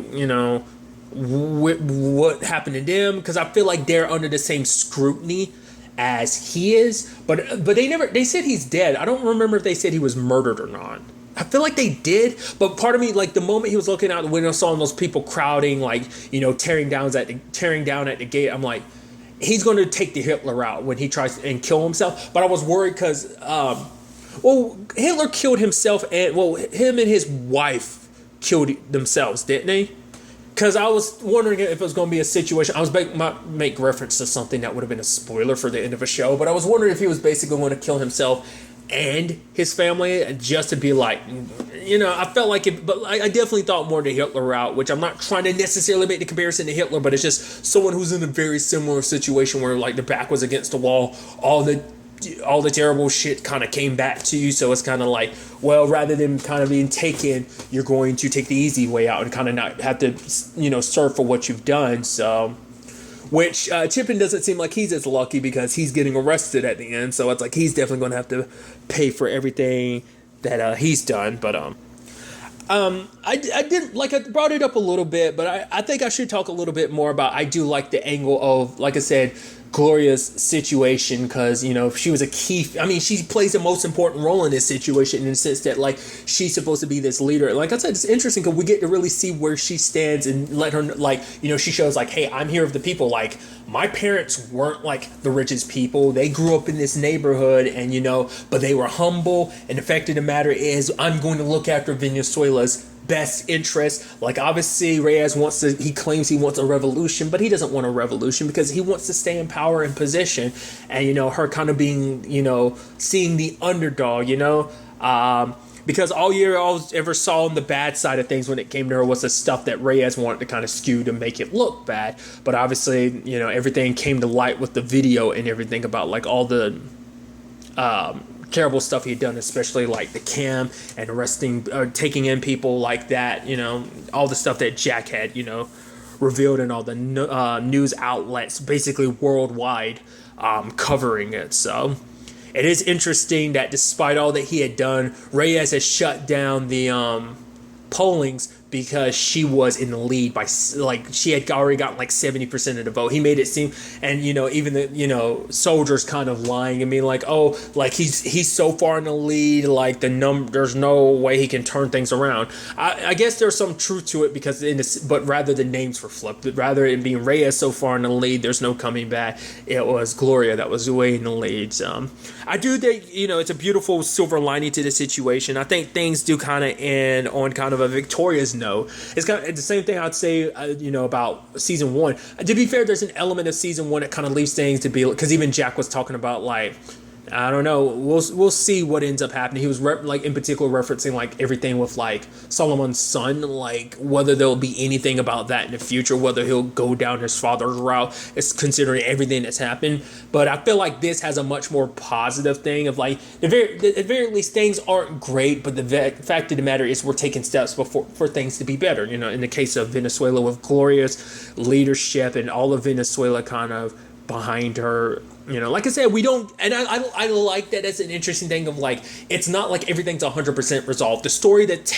what happened to them? Because I feel like they're under the same scrutiny as he is, but they said he's dead. I don't remember if they said he was murdered or not. I feel like they did, but part of me, like the moment he was looking out the window, saw those people crowding, like tearing down at the gate. I'm like, he's going to take the Hitler route when he tries and kill himself. But I was worried because, Hitler killed himself, and him and his wife killed themselves, didn't they? Because I was wondering if it was going to be a situation. I was might make reference to something that would have been a spoiler for the end of a show, but I was wondering if he was basically going to kill himself and his family just to be like, I felt like it, but I definitely thought more the Hitler route, which I'm not trying to necessarily make the comparison to Hitler, but it's just someone who's in a very similar situation where like the back was against the wall, all the terrible shit kind of came back to you. So it's kind of like, well, rather than kind of being taken, you're going to take the easy way out and kind of not have to, serve for what you've done. So, which Chippen doesn't seem like he's as lucky because he's getting arrested at the end. So it's like he's definitely going to have to pay for everything that he's done. But I didn't, like, I brought it up a little bit, but I think I should talk a little bit more about, I do like the angle of, like I said, Gloria's situation, because she was a key, she plays the most important role in this situation in the sense that like she's supposed to be this leader. Like I said, it's interesting because we get to really see where she stands and let her, like, she shows like, hey, I'm here of the people. Like my parents weren't like the richest people, they grew up in this neighborhood, and but they were humble, and the fact of the matter is I'm going to look after Venezuela's best interest. Like obviously Reyes he claims he wants a revolution, but he doesn't want a revolution because he wants to stay in power and position. And her kind of being seeing the underdog, because all year I ever saw on the bad side of things when it came to her was the stuff that Reyes wanted to kind of skew to make it look bad. But obviously everything came to light with the video and everything about like all the terrible stuff he'd done, especially like the cam and arresting, taking in people like that, all the stuff that Jack had, revealed in all the news outlets, basically worldwide, covering it. So it is interesting that despite all that he had done, Reyes has shut down the pollings because she was in the lead by, like, she had already gotten like 70% of the vote. He made it seem, and even the soldiers kind of lying and being like, oh, like he's so far in the lead, like there's no way he can turn things around. I guess there's some truth to it because but rather the names were flipped, rather than being Reyes so far in the lead, there's no coming back. It was Gloria that was way in the lead. So I do think it's a beautiful silver lining to the situation. I think things do kind of end on kind of a victorious note. It's kind of the same thing I'd say, about season one. To be fair, there's an element of season one that kind of leaves things to be, because even Jack was talking about like, I don't know. We'll see what ends up happening. He was like in particular referencing like everything with like Solomon's son, like whether there'll be anything about that in the future, whether he'll go down his father's route. It's considering everything that's happened. But I feel like this has a much more positive thing of like at the very least things aren't great, but the fact of the matter is we're taking steps for things to be better. You know, in the case of Venezuela with Gloria's leadership and all of Venezuela kind of behind her. You know, like I said, we don't, and I like that as an interesting thing of like, it's not like everything's 100% resolved. The story that's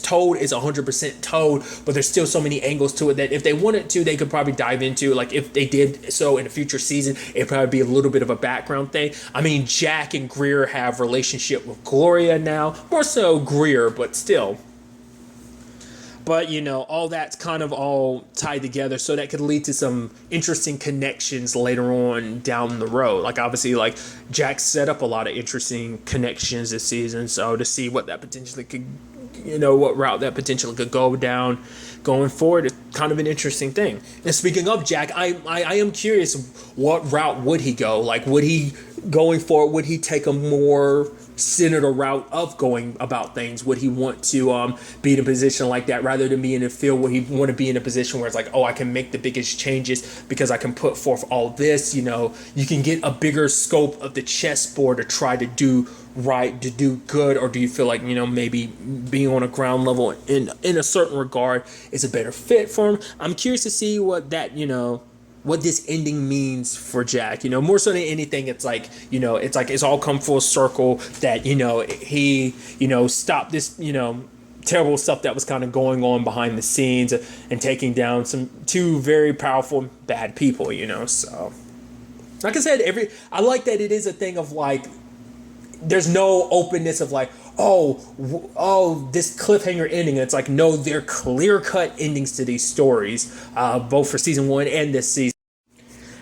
told is 100% told, but there's still so many angles to it that if they wanted to, they could probably dive into, like if they did so in a future season, it'd probably be a little bit of a background thing. I mean, Jack and Greer have relationship with Gloria now, more so Greer, but still. But, you know, all that's kind of all tied together. So that could lead to some interesting connections later on down the road. Like, obviously, like, Jack set up a lot of interesting connections this season. So to see what that potentially could, you know, what route that potentially could go down going forward is kind of an interesting thing. And speaking of Jack, I am curious, what route would he go? Like, would he, going forward, would he take a more centered route of going about things? Would he want to be in a position like that rather than be in a field where he want to be in a position where it's like, oh, I can make the biggest changes because I can put forth all this, you know, you can get a bigger scope of the chessboard to try to do right, to do good? Or do you feel like, you know, maybe being on a ground level in a certain regard is a better fit for him? I'm curious to see what that, you know, what this ending means for Jack. You know, more so than anything, it's like, you know, it's like it's all come full circle that, you know, he, you know, stopped this, you know, terrible stuff that was kind of going on behind the scenes and taking down two very powerful bad people, you know. So like I said, I like that it is a thing of like, there's no openness of like, oh, this cliffhanger ending. It's like, no, they're clear-cut endings to these stories, both for season 1 and this season.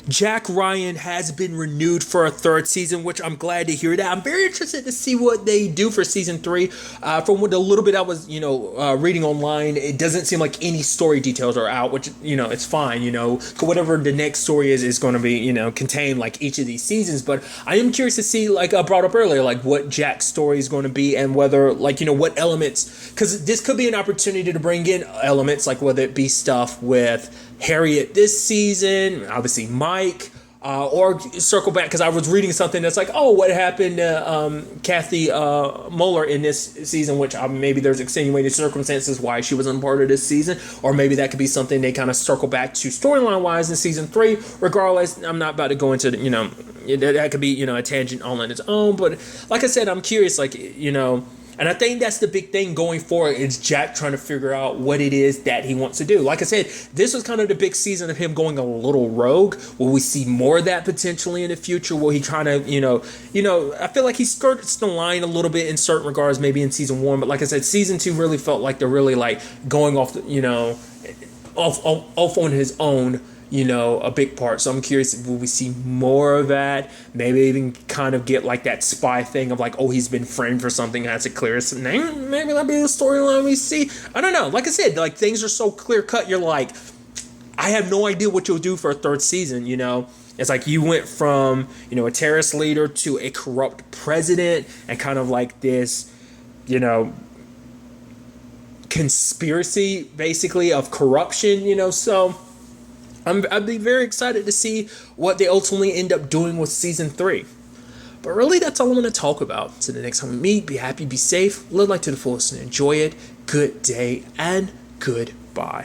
Jack Ryan has been renewed for a third season, which I'm glad to hear that. I'm very interested to see what they do for season 3. From what the little bit I was, you know, reading online, it doesn't seem like any story details are out, which, you know, it's fine, you know, whatever the next story is going to be, you know, contain like each of these seasons. But I am curious to see, like I brought up earlier, like what Jack's story is going to be and whether, like, you know, what elements, because this could be an opportunity to bring in elements, like whether it be stuff with Harriet this season, obviously Mike, or circle back, because I was reading something that's like, oh, what happened to Kathy Muller in this season, which maybe there's extenuating circumstances why she wasn't part of this season, or maybe that could be something they kind of circle back to storyline wise in season 3. Regardless, I'm not about to go into, you know, that could be, you know, a tangent all on its own, but like I said, I'm curious, like, you know. And I think that's the big thing going forward is Jack trying to figure out what it is that he wants to do. Like I said, this was kind of the big season of him going a little rogue. Will we see more of that potentially in the future? Will he trying to, you know, I feel like he skirts the line a little bit in certain regards, maybe in season 1. But like I said, season 2 really felt like they're really like going off, you know, off on his own, you know, a big part. So I'm curious, will we see more of that? Maybe even kind of get like that spy thing of like, oh, he's been framed for something, has a clear name. Maybe that'll be the storyline we see. I don't know. Like I said, like things are so clear cut. You're like, I have no idea what you'll do for a third season, you know. It's like you went from, you know, a terrorist leader to a corrupt president and kind of like this, you know, conspiracy basically of corruption, you know. So I'd be very excited to see what they ultimately end up doing with season 3. But really, that's all I'm going to talk about. So the next time we meet, be happy, be safe, live life to the fullest, and enjoy it. Good day and goodbye.